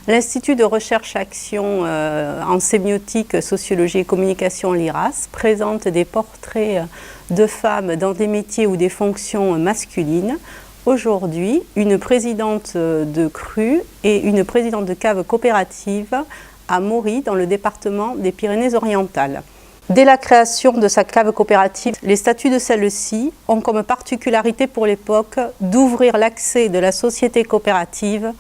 L'Institut de recherche-action en sémiotique, sociologie et communication, l'IRAS, présente des portraits de femmes dans des métiers ou des fonctions masculines. Aujourd'hui, une présidente de crue et une présidente de cave coopérative à Mory, dans le département des Pyrénées-Orientales. Dès la création de sa cave coopérative, les statuts de celle-ci ont comme particularité pour l'époque d'ouvrir l'accès de la société coopérative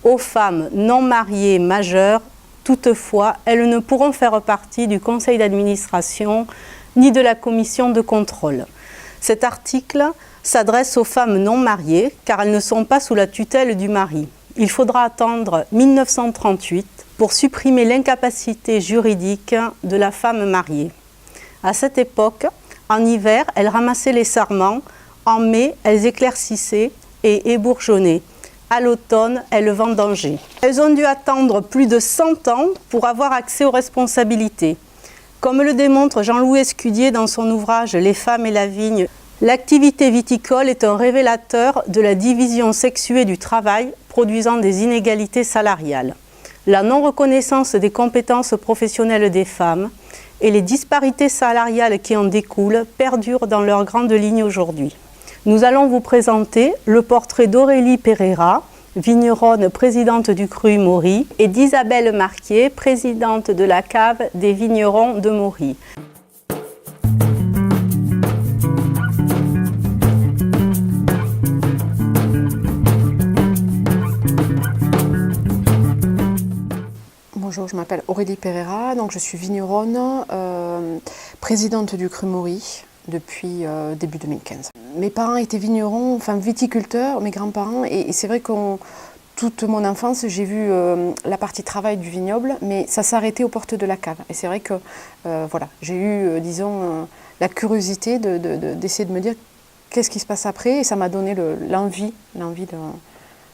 aux femmes non mariées majeures. Toutefois, elles ne pourront faire partie du conseil d'administration ni de la commission de contrôle. Cet article s'adresse aux femmes non mariées car elles ne sont pas sous la tutelle du mari. Il faudra attendre 1938 pour supprimer l'incapacité juridique de la femme mariée. À cette époque, en hiver, elles ramassaient les sarments, en mai, elles éclaircissaient et ébourgeonnaient. À l'automne, elles vendangeaient. Elles ont dû attendre plus de 100 ans pour avoir accès aux responsabilités. Comme le démontre Jean-Louis Escudier dans son ouvrage « Les femmes et la vigne », l'activité viticole est un révélateur de la division sexuée du travail produisant des inégalités salariales. La non-reconnaissance des compétences professionnelles des femmes et les disparités salariales qui en découlent perdurent dans leurs grandes lignes aujourd'hui. Nous allons vous présenter le portrait d'Aurélie Pereira, vigneronne présidente du cru Mory, et d'Isabelle Marquier, présidente de la cave des vignerons de Mory. Bonjour, je m'appelle Aurélie Pereira, donc je suis vigneronne, présidente du cru Mory depuis début 2015. Mes parents étaient vignerons, enfin viticulteurs, mes grands-parents, et c'est vrai que toute mon enfance, j'ai vu la partie travail du vignoble, mais ça s'arrêtait aux portes de la cave. Et c'est vrai que voilà, j'ai eu, disons, la curiosité d'essayer de me dire qu'est-ce qui se passe après, et ça m'a donné l'envie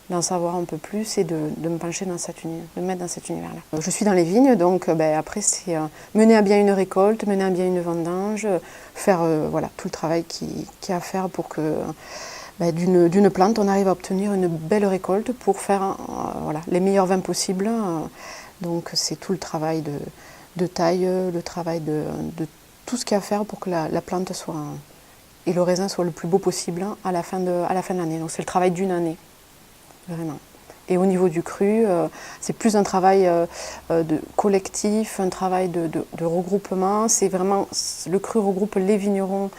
d'en savoir un peu plus et de me pencher dans de me mettre dans cet univers-là. Je suis dans les vignes, donc après c'est mener à bien une récolte, mener à bien une vendange, faire voilà, tout le travail qu'il y a à faire pour que d'une plante on arrive à obtenir une belle récolte pour faire voilà, les meilleurs vins possibles. Donc c'est tout le travail de taille, le travail de tout ce qu'il y a à faire pour que la plante soit et le raisin soit le plus beau possible à la fin de l'année. Donc c'est le travail d'une année. Vraiment. Et au niveau du cru, c'est plus un travail de collectif, un travail de regroupement. C'est vraiment, le cru regroupe les vignerons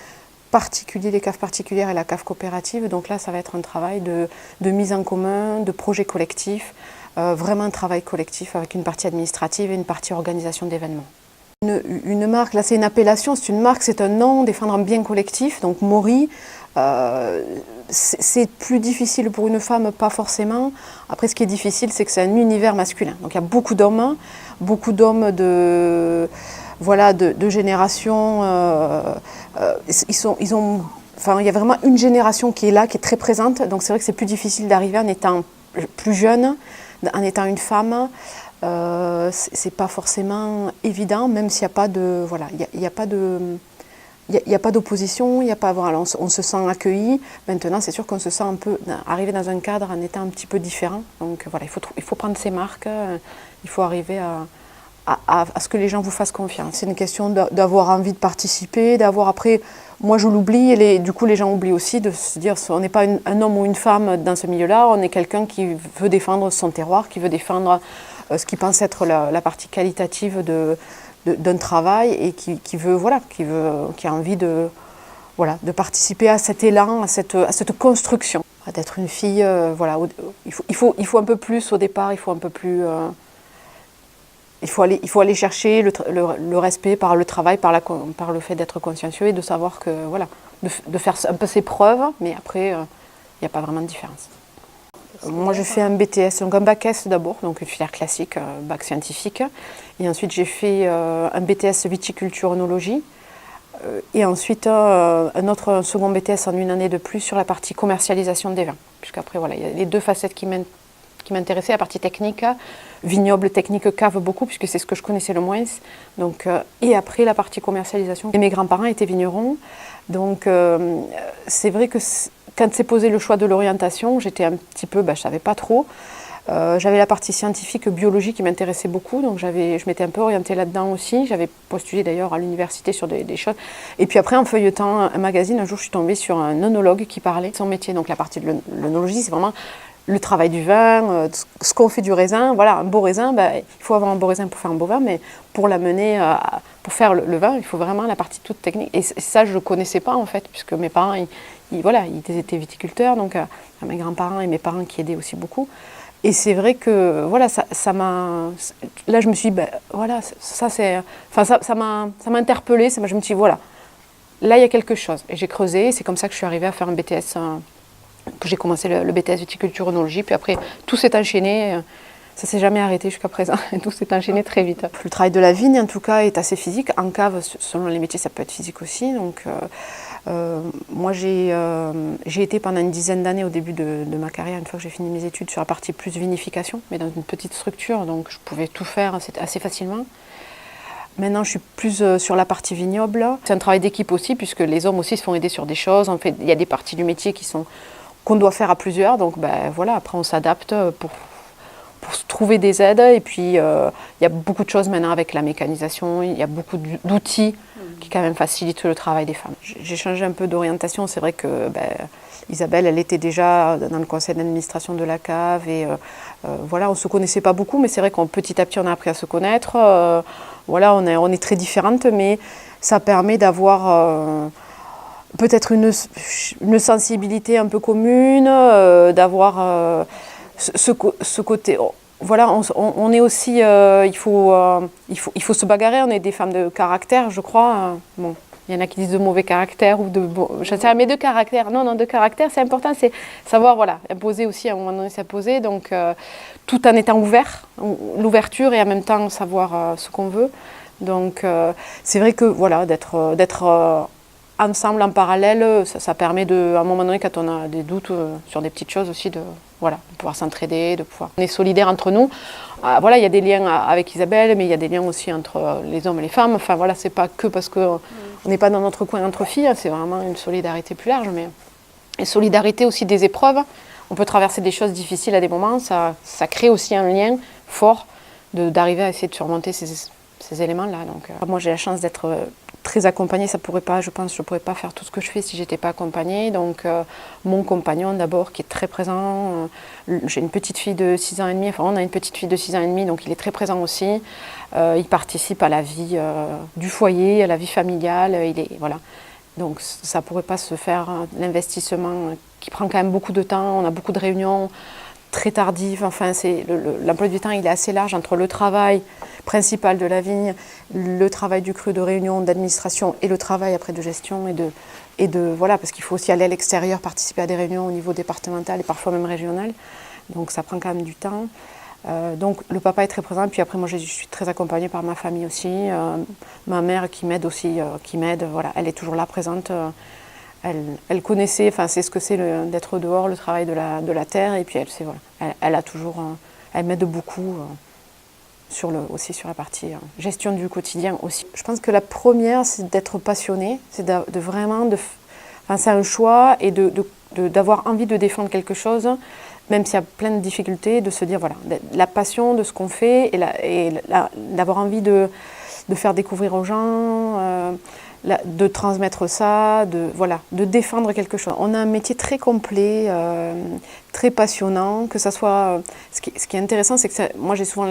particuliers, les caves particulières et la cave coopérative. Donc là, ça va être un travail de mise en commun, de projet collectif, vraiment un travail collectif avec une partie administrative et une partie organisation d'événements. Une marque, là c'est une appellation, c'est une marque, c'est un nom, défendre un bien collectif, donc Mory. C'est plus difficile pour une femme, pas forcément. Après, ce qui est difficile, c'est que c'est un univers masculin. Donc il y a beaucoup d'hommes de génération. Enfin, il y a vraiment une génération qui est là, qui est très présente. Donc c'est vrai que c'est plus difficile d'arriver en étant plus jeune, en étant une femme. C'est pas forcément évident, même s'il n'y a pas de, voilà, il n'y a pas de. Il n'y a pas d'opposition, voilà, on se sent accueilli. Maintenant, c'est sûr qu'on se sent un peu arrivé dans un cadre en étant un petit peu différent. Donc voilà, il faut prendre ses marques, il faut arriver à ce que les gens vous fassent confiance. C'est une question d'avoir envie de participer, d'avoir après, moi je l'oublie, et du coup les gens oublient aussi de se dire on n'est pas un homme ou une femme dans ce milieu-là, on est quelqu'un qui veut défendre son terroir, qui veut défendre ce qu'il pense être la partie qualitative d'un travail et qui a envie de participer à cet élan, à cette construction. D'être une fille, voilà, il faut un peu plus au départ, il faut un peu plus... il faut aller chercher le respect par le travail, par le fait d'être consciencieux et de savoir que, voilà, de faire un peu ses preuves, mais après, il n'y a pas vraiment de différence. Moi, j'ai fait un BTS, donc un bac S d'abord, donc une filière classique, bac scientifique. Et ensuite, j'ai fait un BTS viticulture-œnologie. Et ensuite, un second BTS en une année de plus sur la partie commercialisation des vins. Puisqu'après, voilà, il y a les deux facettes qui m'intéressaient, la partie technique, vignoble, technique, cave beaucoup, puisque c'est ce que je connaissais le moins. Donc, et après, la partie commercialisation. Et mes grands-parents étaient vignerons. Donc, c'est vrai que quand s'est posé le choix de l'orientation, j'étais un petit peu, je ne savais pas trop. J'avais la partie scientifique, biologie qui m'intéressait beaucoup, donc je m'étais un peu orientée là-dedans aussi. J'avais postulé d'ailleurs à l'université sur des choses. Et puis après, en feuilletant un magazine, un jour je suis tombée sur un œnologue qui parlait de son métier. Donc la partie de l'œnologie, c'est vraiment le travail du vin, ce qu'on fait du raisin. Voilà, un beau raisin, il faut avoir un beau raisin pour faire un beau vin, mais pour l'amener, pour faire le vin, il faut vraiment la partie toute technique. Et ça, je ne le connaissais pas en fait, puisque mes parents, ils étaient viticulteurs, donc mes grands-parents et mes parents qui aidaient aussi beaucoup. Et c'est vrai que voilà, ça m'a. Là, je me suis dit, voilà, ça m'a interpellée. Je me suis dit, voilà, là, il y a quelque chose. Et j'ai creusé. C'est comme ça que je suis arrivée à faire un BTS, que j'ai commencé le BTS viticulture œnologie. Puis après, tout s'est enchaîné. Ça s'est jamais arrêté jusqu'à présent. Tout s'est enchaîné très vite. Le travail de la vigne, en tout cas, est assez physique. En cave, selon les métiers, ça peut être physique aussi. Donc, moi, j'ai été pendant une dizaine d'années au début de ma carrière, une fois que j'ai fini mes études, sur la partie plus vinification, mais dans une petite structure, donc je pouvais tout faire assez facilement. Maintenant, je suis plus sur la partie vignoble. C'est un travail d'équipe aussi, puisque les hommes aussi se font aider sur des choses. En fait, il y a des parties du métier qu'on doit faire à plusieurs. Donc, voilà, après, on s'adapte pour trouver des aides. Et puis, il y a beaucoup de choses maintenant avec la mécanisation. Il y a beaucoup d'outils qui quand même facilitent le travail des femmes. J'ai changé un peu d'orientation. C'est vrai que Isabelle, elle était déjà dans le conseil d'administration de la cave. Et voilà, on ne se connaissait pas beaucoup, mais c'est vrai qu'on petit à petit, on a appris à se connaître. Voilà, on est très différentes, mais ça permet d'avoir peut-être une sensibilité un peu commune, d'avoir ce côté. Voilà, on est aussi, il faut se bagarrer. On est des femmes de caractère, je crois. Bon, il y en a qui disent de mauvais caractère ou je sais, mais de caractère. Non, de caractère, c'est important, c'est savoir, voilà, imposer aussi à un moment donné s'imposer. Donc, tout en étant ouvert, l'ouverture et en même temps savoir ce qu'on veut. Donc, c'est vrai que voilà, d'être ensemble en parallèle, ça permet à un moment donné, quand on a des doutes sur des petites choses aussi, de pouvoir s'entraider, On est solidaires entre nous. Voilà, il y a des liens avec Isabelle, mais il y a des liens aussi entre les hommes et les femmes. Enfin voilà, c'est pas que parce qu'on n'est pas dans notre coin entre filles, c'est vraiment une solidarité plus large. Mais une solidarité aussi des épreuves. On peut traverser des choses difficiles à des moments, ça crée aussi un lien fort d'arriver à essayer de surmonter ces éléments-là. Donc, moi, j'ai la chance d'être très accompagnée. Je pense, je pourrais pas faire tout ce que je fais si j'étais pas accompagnée. Donc, mon compagnon d'abord, qui est très présent. J'ai une petite fille de 6 ans et demi. Enfin, on a une petite fille de 6 ans et demi, donc il est très présent aussi. Il participe à la vie du foyer, à la vie familiale. Voilà. Donc, ça pourrait pas se faire. L'investissement qui prend quand même beaucoup de temps. On a beaucoup de réunions très tardives. Enfin, l'emploi du temps, il est assez large entre le travail principal de la vigne, le travail du cru, de réunion, d'administration et le travail après de gestion voilà, parce qu'il faut aussi aller à l'extérieur, participer à des réunions au niveau départemental et parfois même régional. Donc ça prend quand même du temps. Donc le papa est très présent, puis après moi je suis très accompagnée par ma famille aussi, ma mère qui m'aide aussi, voilà, elle est toujours là présente. Elle connaissait, enfin c'est ce que c'est d'être dehors, le travail de la terre, et puis elle a toujours, elle m'aide beaucoup aussi sur la partie gestion du quotidien aussi. Je pense que la première, c'est d'être passionnée, c'est de vraiment, c'est un choix et d'avoir envie de défendre quelque chose, même s'il y a plein de difficultés, de se dire voilà, la passion de ce qu'on fait et d'avoir envie de faire découvrir aux gens. De transmettre ça, de défendre quelque chose. On a un métier très complet, très passionnant, que ça soit... Ce qui est intéressant, c'est que moi j'ai souvent...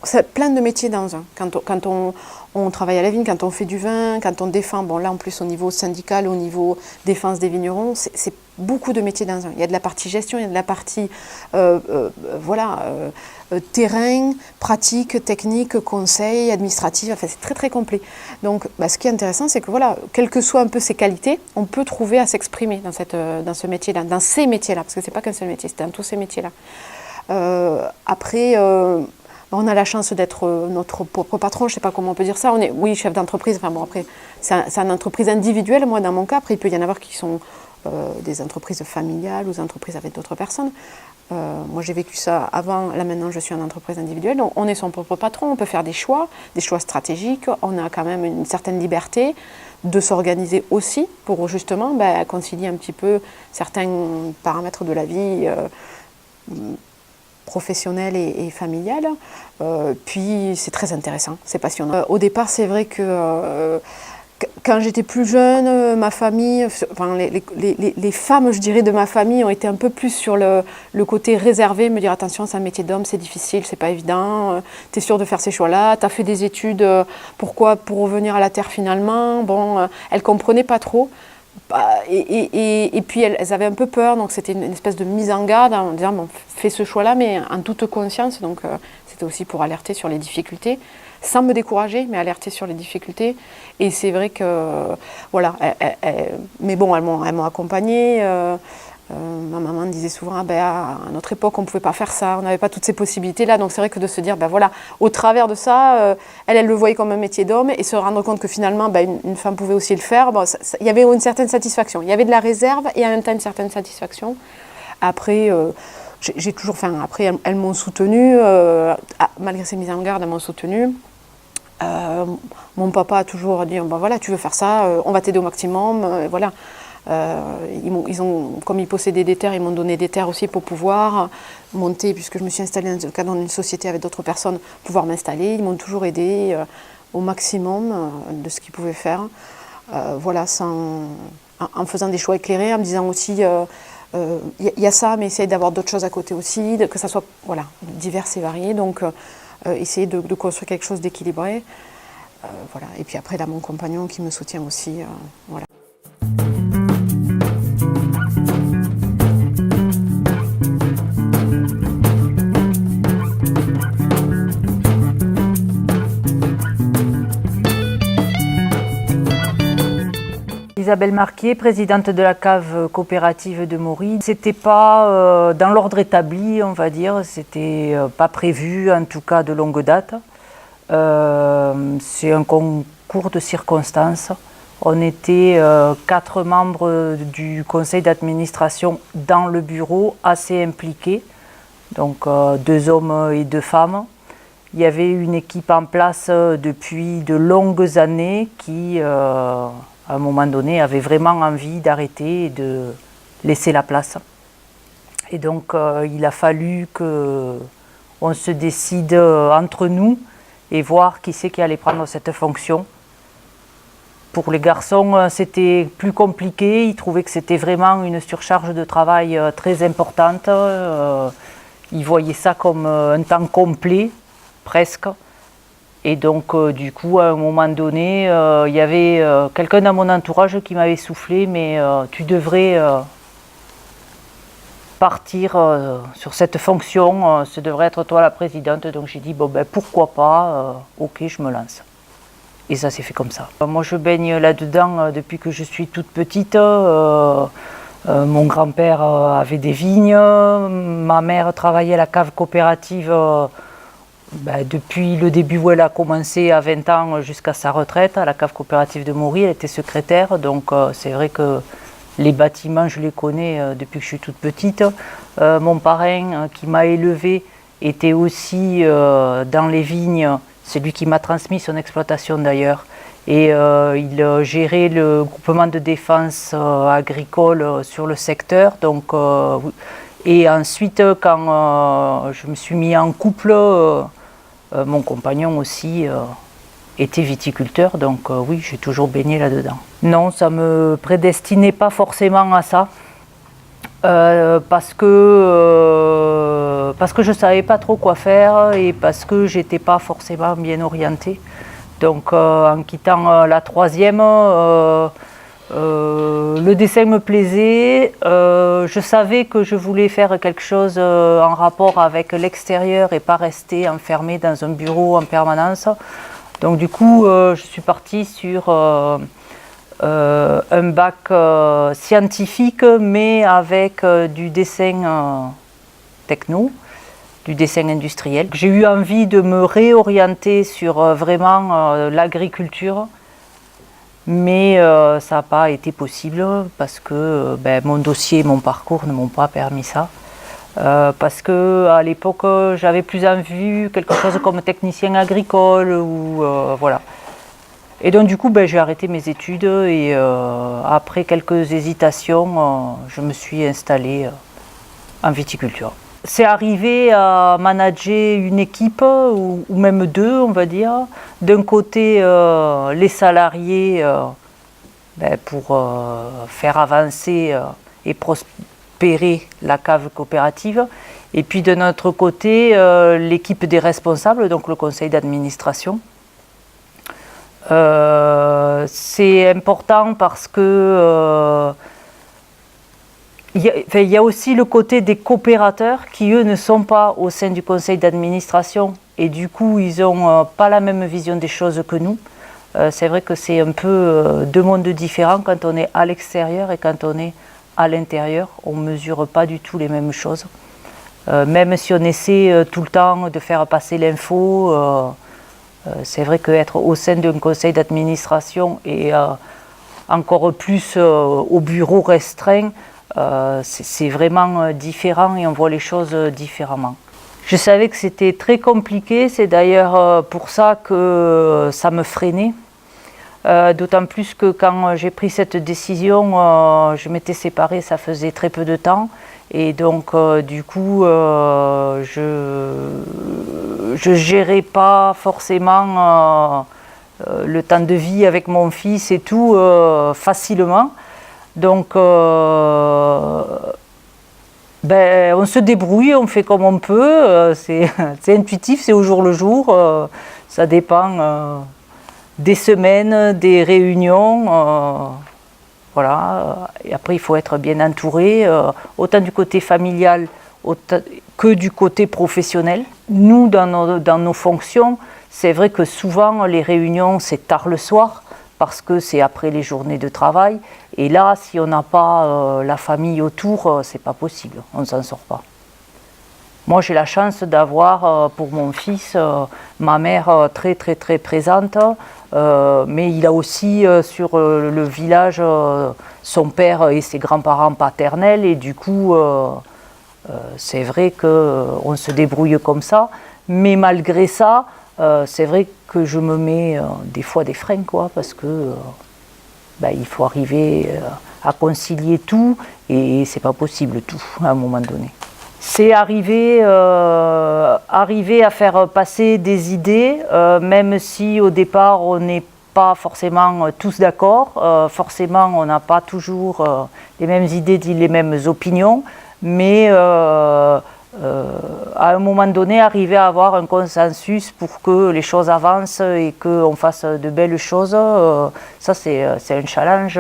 c'est plein de métiers dans un. Quand on travaille à la vigne, quand on fait du vin, quand on défend, bon là en plus au niveau syndical, au niveau défense des vignerons, c'est beaucoup de métiers dans un. Il y a de la partie gestion, il y a de la partie terrain, pratique, technique, conseil, administratif, enfin c'est très très complet. Donc ce qui est intéressant, c'est que voilà, quelles que soient un peu ses qualités, on peut trouver à s'exprimer dans ce métier-là, dans ces métiers-là, parce que c'est pas qu'un seul métier, c'est dans tous ces métiers-là. Après, on a la chance d'être notre propre patron, je ne sais pas comment on peut dire ça. On est, oui, chef d'entreprise. Enfin bon, après, c'est une entreprise individuelle. Moi, dans mon cas, après, il peut y en avoir qui sont des entreprises familiales ou des entreprises avec d'autres personnes. Moi, j'ai vécu ça avant. Là, maintenant, je suis en entreprise individuelle. Donc, on est son propre patron. On peut faire des choix stratégiques. On a quand même une certaine liberté de s'organiser aussi pour justement concilier un petit peu certains paramètres de la vie. professionnelle et familiale. Puis c'est très intéressant, c'est passionnant. Au départ, c'est vrai que quand j'étais plus jeune, ma famille, enfin, les femmes, je dirais, de ma famille ont été un peu plus sur le côté réservé, me dire attention, c'est un métier d'homme, c'est difficile, c'est pas évident, t'es sûr de faire ces choix-là, t'as fait des études, pourquoi pour revenir à la terre finalement? Bon, elles comprenaient pas trop. Et puis elles avaient un peu peur, donc c'était une espèce de mise en garde en disant bon, fais ce choix-là, mais en toute conscience. Donc c'était aussi pour alerter sur les difficultés, sans me décourager, mais alerter sur les difficultés. Et c'est vrai que voilà, mais bon, elles m'ont accompagnée. Ma maman disait souvent à notre époque on ne pouvait pas faire ça, on n'avait pas toutes ces possibilités-là, donc c'est vrai que de se dire voilà, au travers de ça, elle le voyait comme un métier d'homme et se rendre compte que finalement une femme pouvait aussi le faire, il y avait une certaine satisfaction, il y avait de la réserve et en même temps une certaine satisfaction. Après, j'ai toujours, après elles m'ont soutenue, malgré ces mises en garde, elles m'ont soutenue. Mon papa a toujours dit voilà, tu veux faire ça, on va t'aider au maximum, voilà. Comme ils possédaient des terres, ils m'ont donné des terres aussi pour pouvoir monter, puisque je me suis installée dans une société avec d'autres personnes, pouvoir m'installer. Ils m'ont toujours aidé au maximum de ce qu'ils pouvaient faire. Voilà, en faisant des choix éclairés, en me disant aussi y a ça, mais essayer d'avoir d'autres choses à côté aussi, que ça soit voilà, divers et varié. Donc essayer de construire quelque chose d'équilibré. Voilà. Et puis après, là, mon compagnon qui me soutient aussi. Voilà. Isabelle Marquier, présidente de la cave coopérative de Maury. C'était pas dans l'ordre établi, on va dire, c'était pas prévu, en tout cas de longue date. C'est un concours de circonstances. On était 4 membres du conseil d'administration dans le bureau, assez impliqués, donc 2 hommes et 2 femmes. Il y avait une équipe en place depuis de longues années qui, à un moment donné, avait vraiment envie d'arrêter et de laisser la place. Et donc, il a fallu qu'on se décide entre nous et voir qui c'est qui allait prendre cette fonction. Pour les garçons, c'était plus compliqué. Ils trouvaient que c'était vraiment une surcharge de travail très importante. Ils voyaient ça comme un temps complet, presque. Et donc, du coup, à un moment donné, il y avait quelqu'un dans mon entourage qui m'avait soufflé, mais tu devrais partir sur cette fonction, ce devrait être toi la présidente. Donc j'ai dit, bon ben pourquoi pas, ok, je me lance. Et ça s'est fait comme ça. Moi je baigne là-dedans depuis que je suis toute petite. Mon grand-père avait des vignes, ma mère travaillait à la cave coopérative depuis le début où elle a commencé à 20 ans jusqu'à sa retraite, à la cave coopérative de Maury, elle était secrétaire, donc c'est vrai que les bâtiments, je les connais depuis que je suis toute petite. Mon parrain qui m'a élevée était aussi dans les vignes, c'est lui qui m'a transmis son exploitation d'ailleurs. Et il gérait le groupement de défense agricole sur le secteur. Donc, et ensuite, quand je me suis mis en couple, mon compagnon aussi était viticulteur, donc oui, j'ai toujours baigné là-dedans. Non, ça ne me prédestinait pas forcément à ça, parce que je ne savais pas trop quoi faire et parce que je n'étais pas forcément bien orientée. Donc en quittant la 3e, le dessin me plaisait, je savais que je voulais faire quelque chose en rapport avec l'extérieur et pas rester enfermée dans un bureau en permanence. Donc du coup, je suis partie sur un bac scientifique, mais avec du dessin techno, du dessin industriel. J'ai eu envie de me réorienter sur vraiment l'agriculture, mais ça n'a pas été possible parce que mon dossier et mon parcours ne m'ont pas permis ça. Parce qu'à l'époque, j'avais plus en vue quelque chose comme technicien agricole ou voilà. Et donc du coup, j'ai arrêté mes études et après quelques hésitations, je me suis installée en viticulture. c'est arrivé à manager une équipe, ou même deux, on va dire. D'un côté, les salariés pour faire avancer et prospérer la cave coopérative. Et puis de notre côté, l'équipe des responsables, donc le conseil d'administration. C'est important parce que il y a aussi le côté des coopérateurs qui, eux, ne sont pas au sein du conseil d'administration et du coup, ils n'ont pas la même vision des choses que nous. C'est vrai que c'est un peu deux mondes différents quand on est à l'extérieur et quand on est à l'intérieur. On ne mesure pas du tout les mêmes choses. Même si on essaie tout le temps de faire passer l'info, c'est vrai qu'être au sein d'un conseil d'administration et encore plus au bureau restreint, c'est vraiment différent et on voit les choses différemment. Je savais que c'était très compliqué, c'est d'ailleurs pour ça que ça me freinait. D'autant plus que quand j'ai pris cette décision, je m'étais séparée, ça faisait très peu de temps. Et donc du coup, je gérais pas forcément le temps de vie avec mon fils et tout facilement. Donc on se débrouille, on fait comme on peut, c'est intuitif, c'est au jour le jour, ça dépend des semaines, des réunions, voilà. Et après il faut être bien entouré, autant du côté familial que du côté professionnel. Nous, dans nos fonctions, c'est vrai que souvent les réunions c'est tard le soir, parce que c'est après les journées de travail. Et là, si on n'a pas la famille autour, c'est pas possible, on ne s'en sort pas. Moi, j'ai la chance d'avoir pour mon fils ma mère très très très présente, mais il a aussi sur le village son père et ses grands-parents paternels, et du coup, c'est vrai qu'on se débrouille comme ça, mais malgré ça, c'est vrai que je me mets des fois des freins, quoi, parce que il faut arriver à concilier tout et c'est pas possible tout à un moment donné. C'est arriver à faire passer des idées, même si au départ on n'est pas forcément tous d'accord, forcément on n'a pas toujours les mêmes idées, les mêmes opinions, mais à un moment donné, arriver à avoir un consensus pour que les choses avancent et qu'on fasse de belles choses, ça c'est un challenge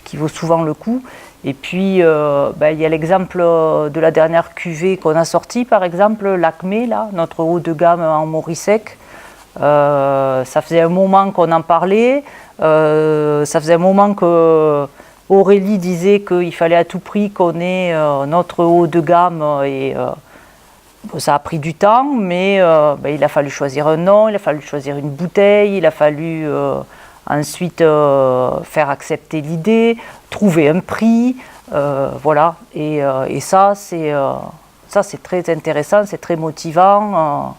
qui vaut souvent le coup. Et puis, il y a l'exemple de la dernière cuvée qu'on a sortie, par exemple, l'Acmé, là, notre haut de gamme en Maurice-Sec. Ça faisait un moment qu'on en parlait, ça faisait un moment que Aurélie disait qu'il fallait à tout prix qu'on ait notre haut de gamme et ça a pris du temps, mais il a fallu choisir un nom, il a fallu choisir une bouteille, il a fallu ensuite faire accepter l'idée, trouver un prix, voilà. Et ça, c'est très intéressant, c'est très motivant.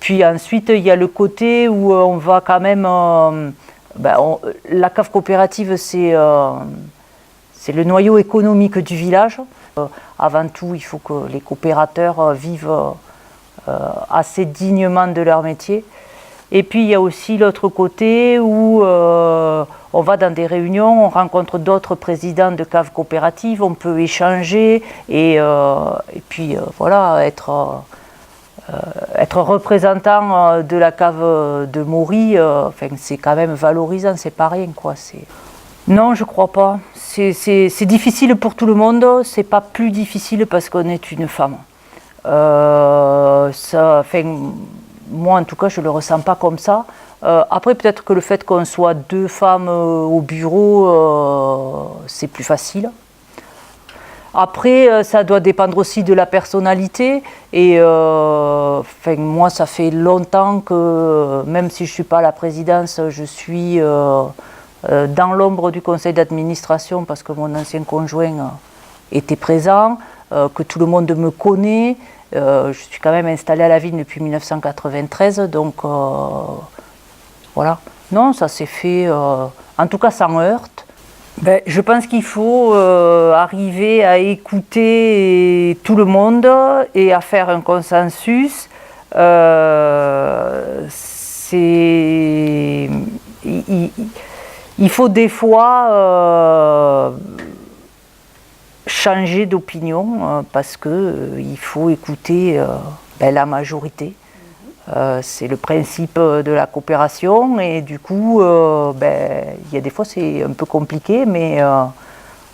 Puis ensuite, il y a le côté où on va quand même... la cave coopérative, c'est le noyau économique du village. Avant tout, il faut que les coopérateurs vivent assez dignement de leur métier. Et puis, il y a aussi l'autre côté où on va dans des réunions, on rencontre d'autres présidents de caves coopératives, on peut échanger et puis voilà, être représentant de la cave de Maury, c'est quand même valorisant, c'est pas rien, quoi. Non, je crois pas. C'est difficile pour tout le monde, c'est pas plus difficile parce qu'on est une femme. Moi, en tout cas, je le ressens pas comme ça. Après, peut-être que le fait qu'on soit deux femmes au bureau, c'est plus facile. Après, ça doit dépendre aussi de la personnalité. Et moi, ça fait longtemps que, même si je ne suis pas à la présidence, je suis dans l'ombre du conseil d'administration parce que mon ancien conjoint était présent, que tout le monde me connaît. Je suis quand même installée à la ville depuis 1993, donc voilà. Non, ça s'est fait, en tout cas sans heurte. Je pense qu'il faut arriver à écouter tout le monde et à faire un consensus. Il faut des fois changer d'opinion parce qu'il faut écouter la majorité. C'est le principe de la coopération et du coup, il y a des fois c'est un peu compliqué, mais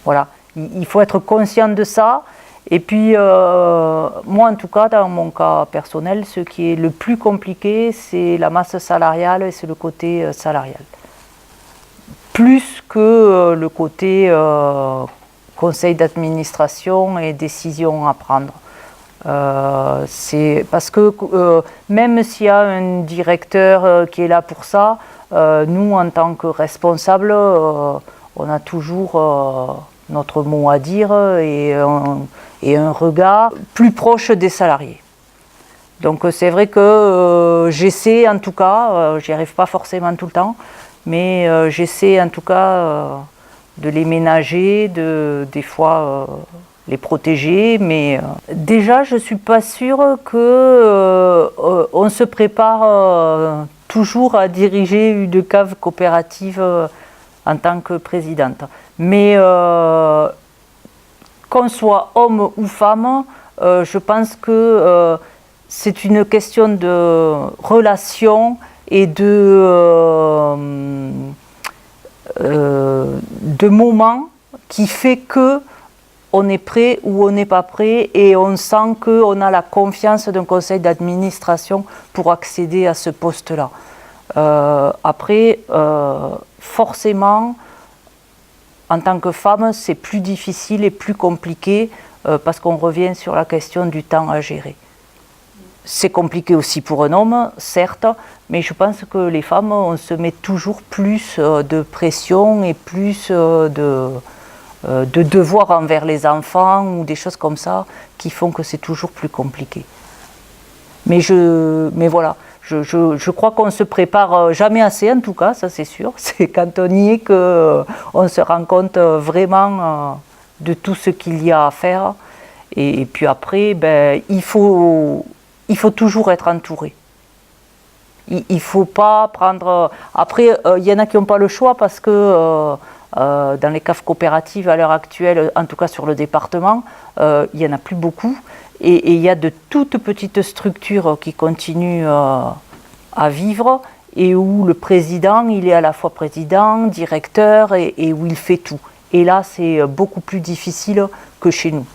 voilà, il faut être conscient de ça. Et puis, moi en tout cas, dans mon cas personnel, ce qui est le plus compliqué, c'est la masse salariale et c'est le côté salarial. Plus que le côté conseil d'administration et décision à prendre. C'est parce que même s'il y a un directeur qui est là pour ça, nous en tant que responsables, on a toujours notre mot à dire et un regard plus proche des salariés. Donc c'est vrai que j'essaie en tout cas, j'y arrive pas forcément tout le temps, mais j'essaie en tout cas de les ménager, des fois les protéger, mais déjà je suis pas sûre que on se prépare toujours à diriger une cave coopérative en tant que présidente. Mais qu'on soit homme ou femme, je pense que c'est une question de relation et de moment qui fait que on est prêt ou on n'est pas prêt et on sent qu'on a la confiance d'un conseil d'administration pour accéder à ce poste-là. Après, forcément, en tant que femme, c'est plus difficile et plus compliqué parce qu'on revient sur la question du temps à gérer. C'est compliqué aussi pour un homme, certes, mais je pense que les femmes, on se met toujours plus de pression et plus de devoirs envers les enfants ou des choses comme ça qui font que c'est toujours plus compliqué. Mais voilà, je crois qu'on ne se prépare jamais assez en tout cas, ça c'est sûr. C'est quand on y est qu'on se rend compte vraiment de tout ce qu'il y a à faire. Et puis après, il faut toujours être entouré. Il ne faut pas prendre... Après, il y en a qui n'ont pas le choix parce que dans les caves coopératives à l'heure actuelle, en tout cas sur le département, il n'y en a plus beaucoup. Et il y a de toutes petites structures qui continuent à vivre et où le président, il est à la fois président, directeur et où il fait tout. Et là, c'est beaucoup plus difficile que chez nous.